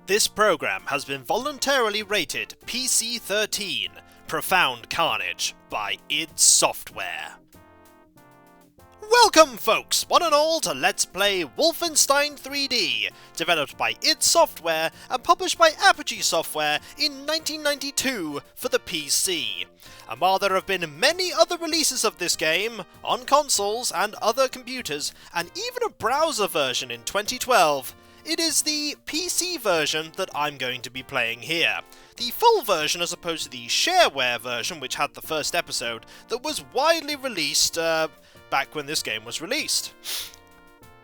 This program has been voluntarily rated PC-13, Profound Carnage, by id Software. Welcome folks, one and all, to Let's Play Wolfenstein 3D, developed by id Software and published by Apogee Software in 1992 for the PC. And while there have been many other releases of this game, on consoles and other computers, and even a browser version in 2012, it is the PC version that I'm going to be playing here. The full version as opposed to the shareware version, which had the first episode, that was widely released back when this game was released.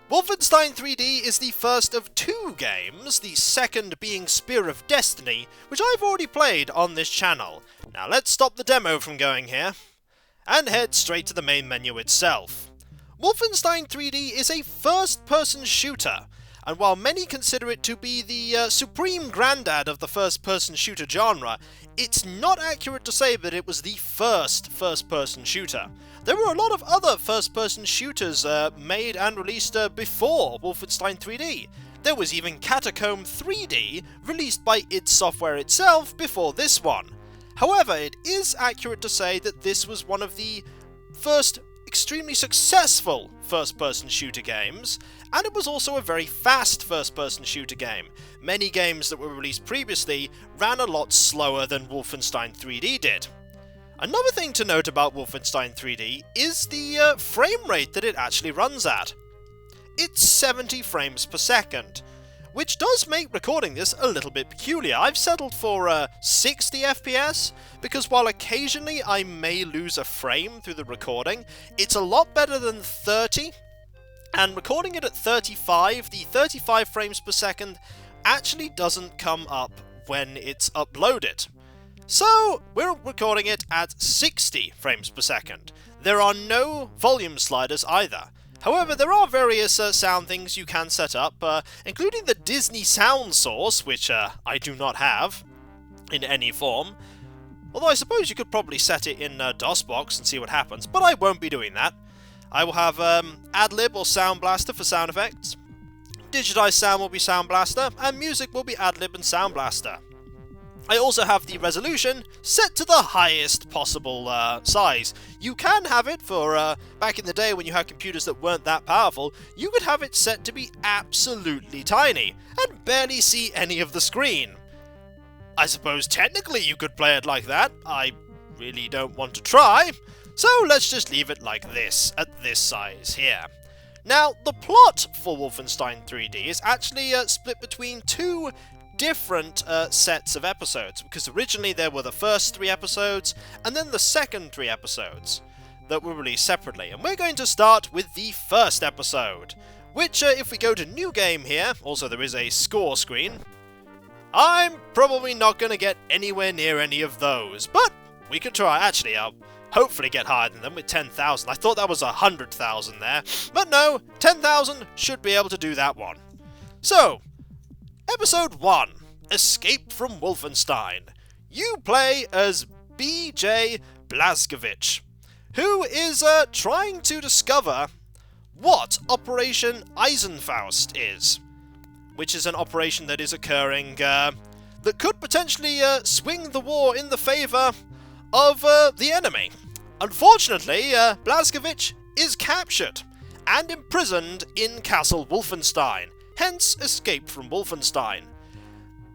Wolfenstein 3D is the first of two games, the second being Spear of Destiny, which I've already played on this channel. Now let's stop the demo from going here, and head straight to the main menu itself. Wolfenstein 3D is a first-person shooter, and while many consider it to be the supreme granddad of the first-person shooter genre, it's not accurate to say that it was the first-person shooter. There were a lot of other first-person shooters made and released before Wolfenstein 3D. There was even Catacomb 3D, released by id Software itself before this one. However, it is accurate to say that this was one of the first extremely successful first-person shooter games, and it was also a very fast first-person shooter game. Many games that were released previously ran a lot slower than Wolfenstein 3D did. Another thing to note about Wolfenstein 3D is the frame rate that it actually runs at. It's 70 frames per second, which does make recording this a little bit peculiar. I've settled for 60 FPS, because while occasionally I may lose a frame through the recording, it's a lot better than 30, and recording it at 35, the 35 frames per second actually doesn't come up when it's uploaded. So, we're recording it at 60 frames per second. There are no volume sliders either. However, there are various sound things you can set up, including the Disney sound source, which I do not have in any form. Although I suppose you could probably set it in DOSBox and see what happens, but I won't be doing that. I will have AdLib or Sound Blaster for sound effects, digitized sound will be Sound Blaster, and music will be AdLib and Sound Blaster. I also have the resolution set to the highest possible size. You can have it for, back in the day when you had computers that weren't that powerful, you could have it set to be absolutely tiny, and barely see any of the screen. I suppose technically you could play it like that. I really don't want to try, so let's just leave it like this, at this size here. Now, the plot for Wolfenstein 3D is actually split between two different sets of episodes, because originally there were the first 3 episodes and then the second 3 episodes that were released separately, and we're going to start with the first episode, which if we go to new game here, also there is a score screen. I'm probably not going to get anywhere near any of those, but we can try. Actually, I'll hopefully get higher than them with 10,000. I thought that was 100,000 there, but no, 10,000 should be able to do that one. So, Episode 1, Escape from Wolfenstein. You play as B.J. Blazkowicz, who is trying to discover what Operation Eisenfaust is, which is an operation that is occurring that could potentially swing the war in the favour of the enemy. Unfortunately, Blazkowicz is captured and imprisoned in Castle Wolfenstein, hence Escape from Wolfenstein.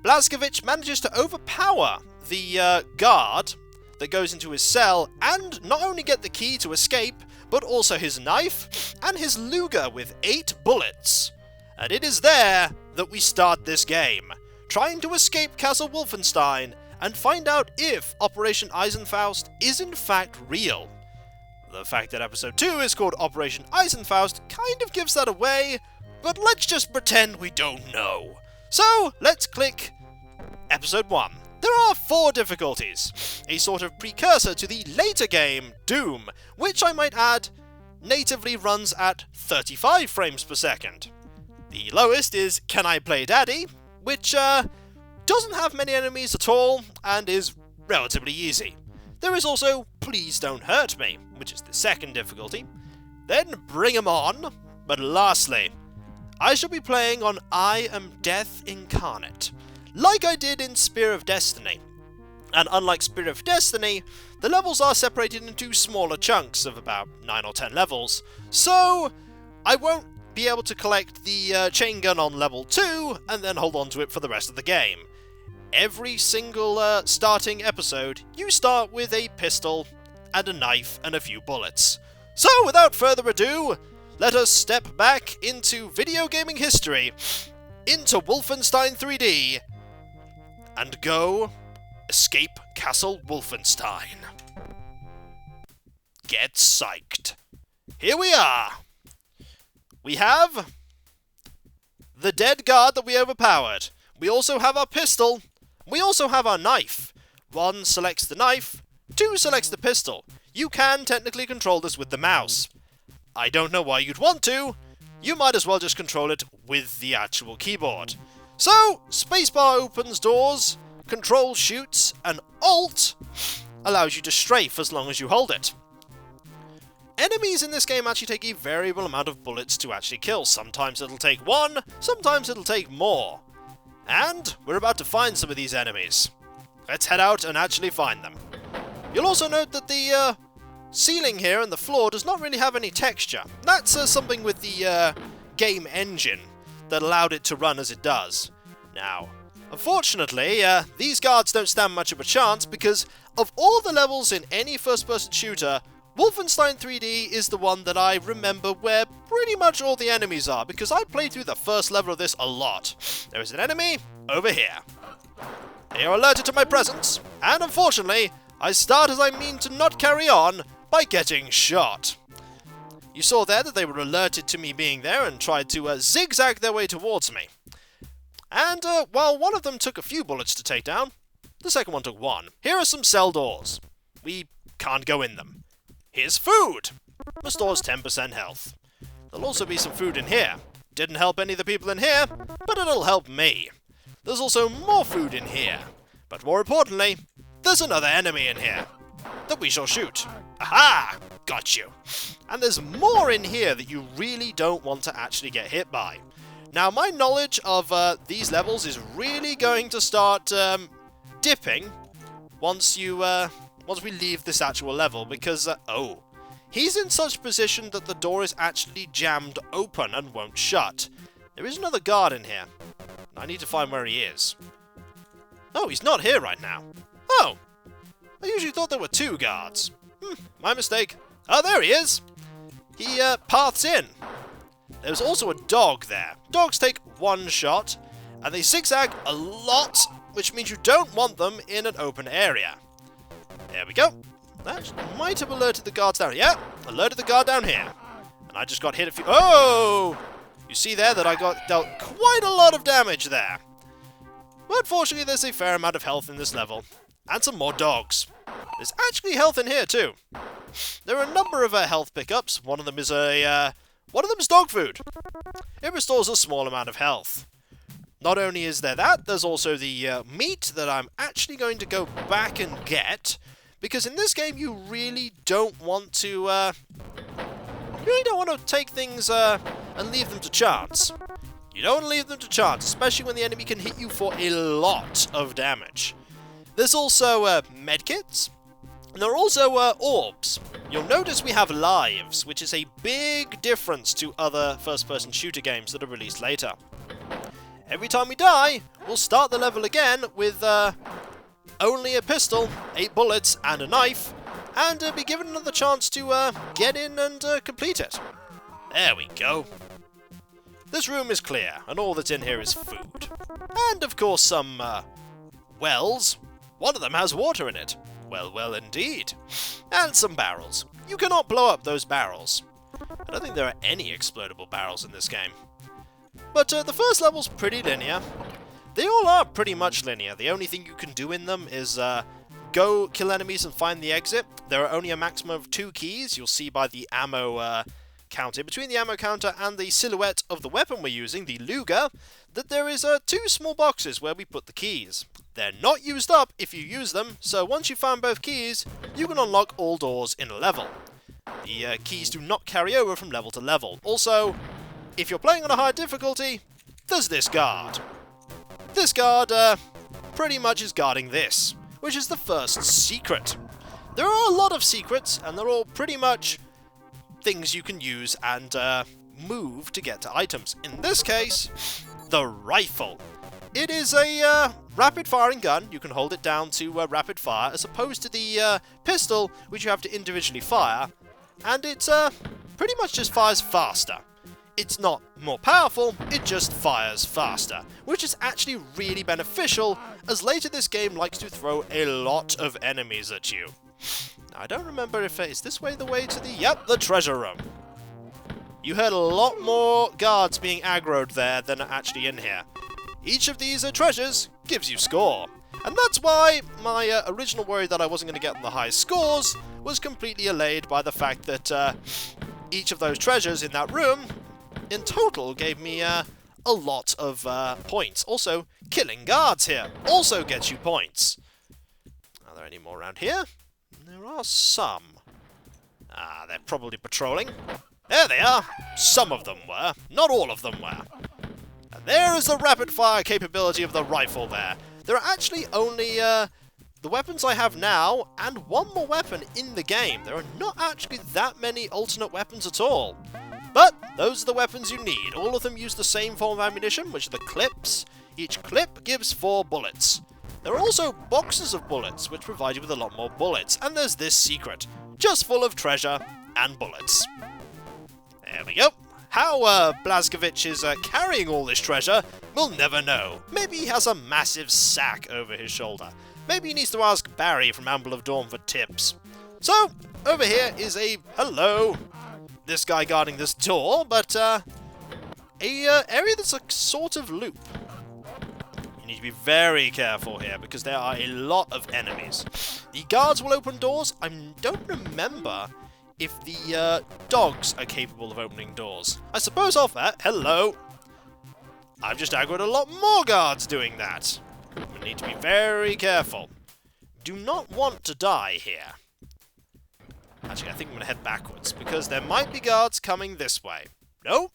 Blazkowicz manages to overpower the guard that goes into his cell and not only get the key to escape, but also his knife and his Luger with 8 bullets. And it is there that we start this game, trying to escape Castle Wolfenstein and find out if Operation Eisenfaust is in fact real. The fact that Episode 2 is called Operation Eisenfaust kind of gives that away, but let's just pretend we don't know. So, let's click Episode 1. There are 4 difficulties, a sort of precursor to the later game, Doom, which I might add, natively runs at 35 frames per second. The lowest is Can I Play Daddy, which doesn't have many enemies at all, and is relatively easy. There is also Please Don't Hurt Me, which is the second difficulty. Then Bring 'Em On, but lastly, I shall be playing on I Am Death Incarnate, like I did in Spear of Destiny. And unlike Spear of Destiny, the levels are separated into smaller chunks of about 9 or 10 levels, so I won't be able to collect the chain gun on level 2 and then hold on to it for the rest of the game. Every single starting episode, you start with a pistol and a knife and a few bullets. So without further ado, let us step back into video gaming history, into Wolfenstein 3D, and go escape Castle Wolfenstein. Get psyched. Here we are. We have the dead guard that we overpowered. We also have our pistol. We also have our knife. 1 selects the knife. 2 selects the pistol. You can technically control this with the mouse. I don't know why you'd want to. You might as well just control it with the actual keyboard. So, spacebar opens doors, control shoots, and Alt allows you to strafe as long as you hold it. Enemies in this game actually take a variable amount of bullets to actually kill. Sometimes it'll take 1, sometimes it'll take more. And we're about to find some of these enemies. Let's head out and actually find them. You'll also note that the ceiling here and the floor does not really have any texture. That's something with the game engine that allowed it to run as it does. Now, unfortunately, these guards don't stand much of a chance because of all the levels in any first-person shooter, Wolfenstein 3D is the one that I remember where pretty much all the enemies are, because I played through the first level of this a lot. There is an enemy over here. They are alerted to my presence, and unfortunately, I start as I mean to not carry on by getting shot. You saw there that they were alerted to me being there and tried to zigzag their way towards me. And while one of them took a few bullets to take down, the second one took 1. Here are some cell doors. We can't go in them. Here's food! Restores 10% health. There'll also be some food in here. Didn't help any of the people in here, but it'll help me. There's also more food in here. But more importantly, there's another enemy in here that we shall shoot. Aha! Got you. And there's more in here that you really don't want to actually get hit by. Now, my knowledge of these levels is really going to start dipping once we leave this actual level, because, oh, he's in such position that the door is actually jammed open and won't shut. There is another guard in here. I need to find where he is. Oh, he's not here right now. Oh, I usually thought there were 2 guards. My mistake. Oh, there he is. He paths in. There's also a dog there. Dogs take 1 shot, and they zigzag a lot, which means you don't want them in an open area. There we go. That might have alerted the guards down here. Yeah, alerted the guard down here. And I just got hit a few... Oh! You see there that I got dealt quite a lot of damage there. But fortunately, there's a fair amount of health in this level. And some more dogs. There's actually health in here, too. There are a number of health pickups. One of them is dog food. It restores a small amount of health. Not only is there that, there's also the meat that I'm actually going to go back and get, because in this game you really don't want to take things and leave them to chance. You don't want to leave them to chance, especially when the enemy can hit you for a lot of damage. There's also medkits, and there are also orbs. You'll notice we have lives, which is a big difference to other first-person shooter games that are released later. Every time we die, we'll start the level again with only a pistol, 8 bullets, and a knife, and be given another chance to get in and complete it. There we go. This room is clear, and all that's in here is food. And, of course, some wells. One of them has water in it. Well, indeed. And some barrels. You cannot blow up those barrels. I don't think there are any explodable barrels in this game. But the first level's pretty linear. They all are pretty much linear. The only thing you can do in them is go kill enemies and find the exit. There are only a maximum of 2 keys. You'll see by the ammo counter. Between the ammo counter and the silhouette of the weapon we're using, the Luger, that there is 2 small boxes where we put the keys. They're not used up if you use them, so once you've found both keys, you can unlock all doors in a level. The keys do not carry over from level to level. Also, if you're playing on a higher difficulty, there's this guard. This guard pretty much is guarding this, which is the first secret. There are a lot of secrets, and they're all pretty much things you can use and move to get to items. In this case, the rifle. It is a rapid-firing gun. You can hold it down to rapid fire, as opposed to the pistol, which you have to individually fire, and it pretty much just fires faster. It's not more powerful, it just fires faster, which is actually really beneficial, as later this game likes to throw a lot of enemies at you. Now, I don't remember if is this way the way to the... Yep, the treasure room. You heard a lot more guards being aggroed there than are actually in here. Each of these treasures gives you score. And that's why my original worry that I wasn't going to get the high scores was completely allayed by the fact that each of those treasures in that room, in total, gave me a lot of points. Also, killing guards here also gets you points. Are there any more around here? There are some. Ah, they're probably patrolling. There they are. Some of them were. Not all of them were. And there is the rapid-fire capability of the rifle there. There are actually only the weapons I have now and one more weapon in the game. There are not actually that many alternate weapons at all. But those are the weapons you need. All of them use the same form of ammunition, which are the clips. Each clip gives 4 bullets. There are also boxes of bullets, which provide you with a lot more bullets. And there's this secret, just full of treasure and bullets. There we go. How Blazkowicz is carrying all this treasure, we'll never know. Maybe he has a massive sack over his shoulder. Maybe he needs to ask Barry from Amble of Dawn for tips. So, over here is a... Hello! This guy guarding this door, but a area that's a sort of loop. You need to be very careful here, because there are a lot of enemies. The guards will open doors. I don't remember if the dogs are capable of opening doors. I suppose off that, hello! I've just aggroed a lot more guards doing that. We need to be very careful. Do not want to die here. Actually, I think I'm going to head backwards, because there might be guards coming this way. No?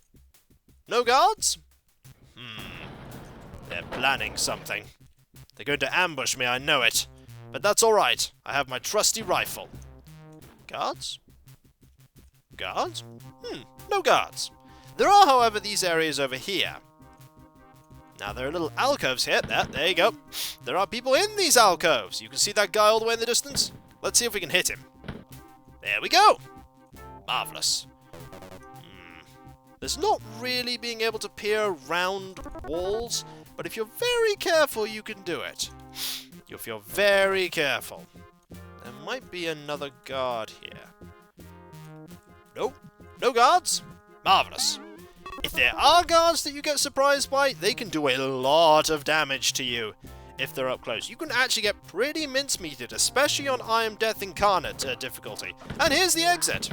No guards? They're planning something. They're going to ambush me, I know it. But that's alright. I have my trusty rifle. Guards? Guards? No guards. There are, however, these areas over here. Now, there are little alcoves here. There you go. There are people in these alcoves. You can see that guy all the way in the distance. Let's see if we can hit him. There we go. Marvellous. There's not really being able to peer around walls, but if you're very careful, you can do it. If you're very careful. There might be another guard here. Nope. No guards? Marvellous. If there are guards that you get surprised by, they can do a lot of damage to you if they're up close. You can actually get pretty mincemeated, especially on I Am Death Incarnate difficulty. And here's the exit,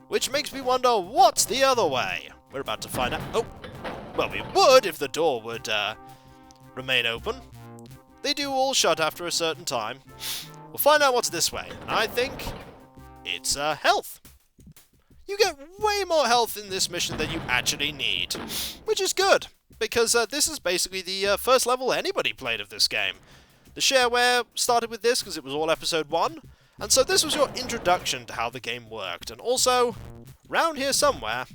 which makes me wonder what's the other way. We're about to find out. Oh, well, we would if the door would remain open. They do all shut after a certain time. We'll find out what's this way, and I think it's health. You get way more health in this mission than you actually need, which is good, because this is basically the first level anybody played of this game. The shareware started with this because it was all episode 1, and so this was your introduction to how the game worked. And also, round here somewhere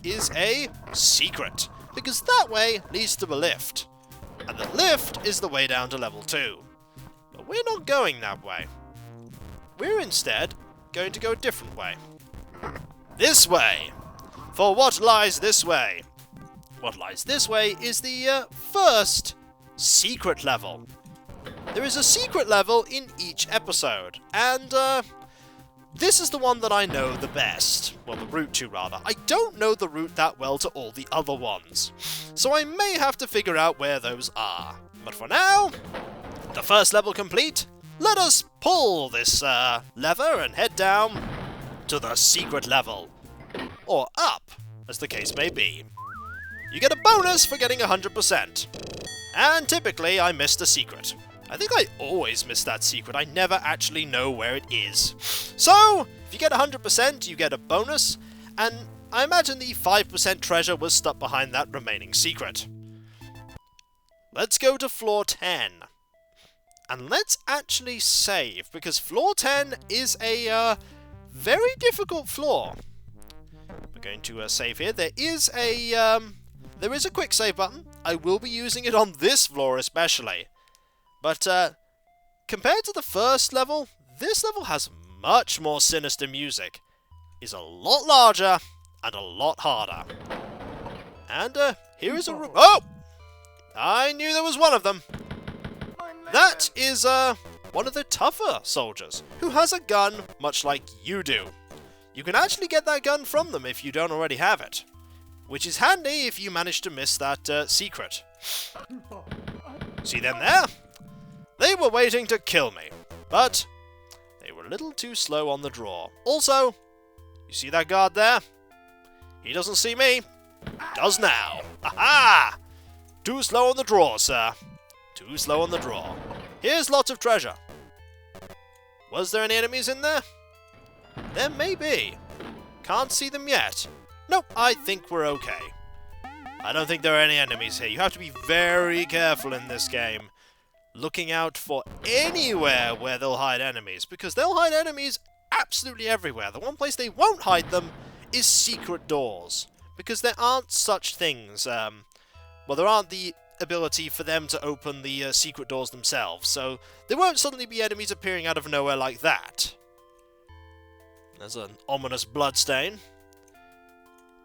is a secret, because that way leads to the lift, and the lift is the way down to level 2. But we're not going that way. We're instead going to go a different way. This way! For what lies this way? What lies this way is the first secret level. There is a secret level in each episode, and this is the one that I know the best. Well, the route to, rather. I don't know the route that well to all the other ones, so I may have to figure out where those are. But for now, the first level complete, let us pull this lever and head down to the secret level. Or up, as the case may be. You get a bonus for getting 100%. And typically, I missed a secret. I think I always miss that secret. I never actually know where it is. So, if you get 100%, you get a bonus. And I imagine the 5% treasure was stuck behind that remaining secret. Let's go to floor 10. And let's actually save, because floor 10 is a very difficult floor. We're going to save here. There is a quick save button. I will be using it on this floor especially. But compared to the first level, this level has much more sinister music, is a lot larger, and a lot harder. And here is a room. Oh! I knew there was one of them. That is one of the tougher soldiers, who has a gun much like you do. You can actually get that gun from them if you don't already have it, which is handy if you manage to miss that secret. See them there? They were waiting to kill me, but they were a little too slow on the draw. Also, you see that guard there? He doesn't see me. Does now. Aha! Too slow on the draw, sir. Too slow on the draw. Here's lots of treasure. Was there any enemies in there? There may be. Can't see them yet. Nope, I think we're okay. I don't think there are any enemies here. You have to be very careful in this game, looking out for anywhere where they'll hide enemies, because they'll hide enemies absolutely everywhere. The one place they won't hide them is secret doors, because there aren't such things. Well, there aren't the ability for them to open the secret doors themselves, so there won't suddenly be enemies appearing out of nowhere like that. There's an ominous bloodstain.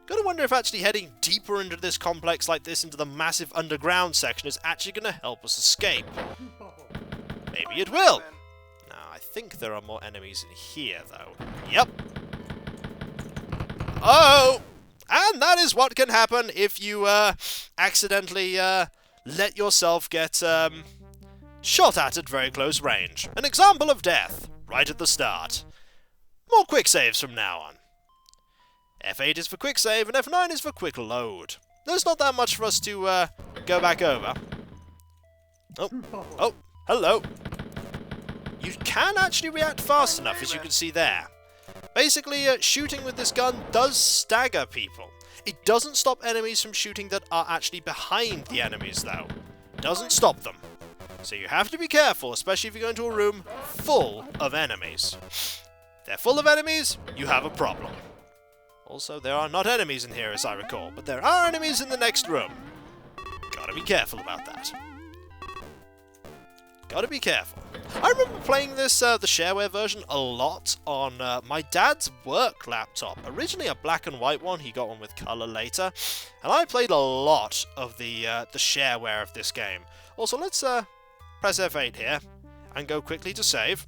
Gotta wonder if actually heading deeper into this complex like this, into the massive underground section, is actually gonna help us escape. Maybe it will. Now, I think there are more enemies in here, though. Yep. Oh! And that is what can happen if you accidentally let yourself get shot at very close range. An example of death, right at the start. More quick saves from now on. F8 is for quick save, and F9 is for quick load. There's not that much for us to go back over. Oh, hello. You can actually react fast enough, as you can see there. Basically, shooting with this gun does stagger people. It doesn't stop enemies from shooting that are actually behind the enemies, though. Doesn't stop them. So you have to be careful, especially if you go into a room full of enemies. If they're full of enemies, you have a problem. Also, there are not enemies in here, as I recall, but there are enemies in the next room. Gotta be careful about that. Gotta be careful. I remember playing this, the shareware version, a lot on my dad's work laptop. Originally a black and white one, he got one with colour later. And I played a lot of the shareware of this game. Also, let's press F8 here, and go quickly to save.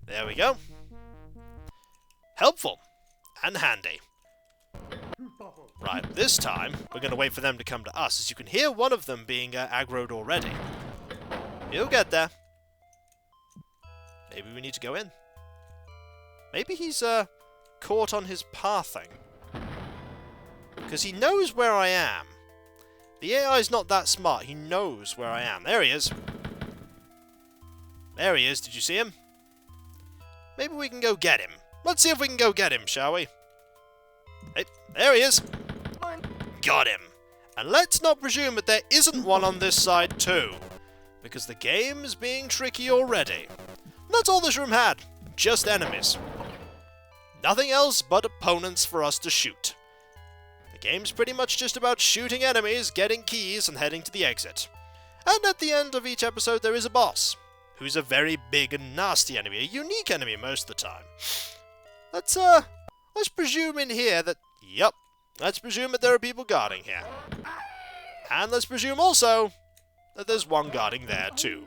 There we go. Helpful. And handy. Right, this time, we're going to wait for them to come to us, as you can hear one of them being aggroed already. He'll get there. Maybe we need to go in. Maybe he's caught on his pathing. Because he knows where I am. The AI's not that smart. He knows where I am. There he is. There he is. Did you see him? Maybe we can go get him. Let's see if we can go get him, shall we? Hey, there he is. Got him. And let's not presume that there isn't one on this side too, because the game's being tricky already. And that's all this room had. Just enemies. Nothing else but opponents for us to shoot. The game's pretty much just about shooting enemies, getting keys, and heading to the exit. And at the end of each episode there is a boss, who's a very big and nasty enemy, a unique enemy most of the time. Let's presume in here that, yep, let's presume that there are people guarding here. And let's presume also that there's one guarding there too.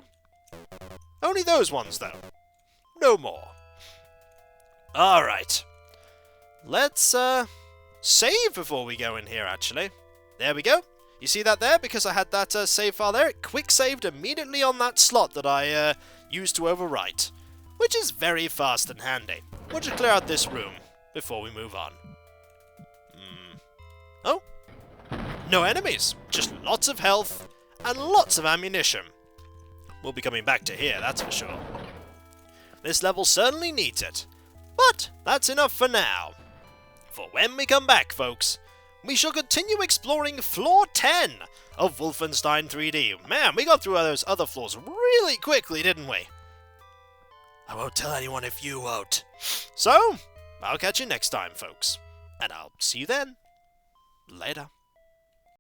Only those ones though. No more. Alright. Let's save before we go in here actually. There we go. You see that there? Because I had that save file there, it quick saved immediately on that slot that I used to overwrite. Which is very fast and handy. We'll just clear out this room before we move on. Oh? No enemies. Just lots of health and lots of ammunition. We'll be coming back to here, that's for sure. This level certainly needs it. But that's enough for now. For when we come back, folks, we shall continue exploring Floor 10 of Wolfenstein 3D. Man, we got through those other floors really quickly, didn't we? I won't tell anyone if you won't. So, I'll catch you next time, folks. And I'll see you then. Later.